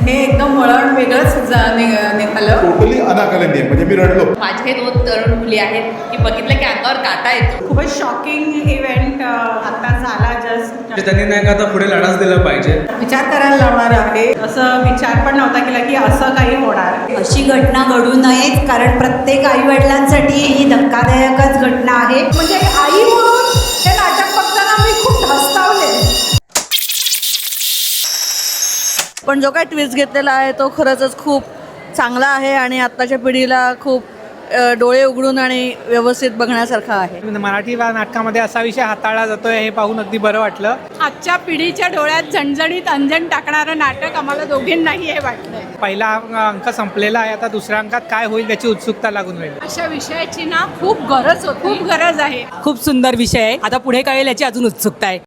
हे एकदम वळण वेगळंच निघालं. टोटली अनाकलनीय, म्हणजे मी रडलो. माझे 2 तरुण मुली आहेत की बघितलं की अंगावर काटा येतो. खूपच शॉकिंग इव्हेंट आता झाला जस्ट. त्यांनी नाही का आता पुढे लढाच दिला पाहिजे. विचार करायला लावणार आहे, असं विचार पण नव्हता केला की असं काही होणार. अशी घटना घडू नये, कारण प्रत्येक आई वडिलांसाठी ही धक्कादायकच घटना आहे. म्हणजे आई म्हणून हे नाटक बघताना मी खूप धास्तावले. पण जो काय ट्विस्ट घेतलेला आहे तो खरंच खूप चांगला आहे आणि आत्ताच्या पिढीला खूप डोळे उघडून आणि व्यवस्थित बघण्यासारखा आहे. मराठी नाटकामध्ये असा विषय हाताळला जातोय हे पाहून अगदी बरं वाटलं. आजच्या पिढीच्या डोळ्यात झणझणीत अंजन टाकणारं नाटक आम्हाला दोघींनाही हे वाटलंय. पहिला अंक संपलेला आहे, आता दुसऱ्या अंकात काय होईल त्याची उत्सुकता लागून राहील. अशा विषयाची ना खूप गरज होती, खूप गरज आहे. खूप सुंदर विषय आहे. आता पुढे काय येईल याची अजून उत्सुकता आहे.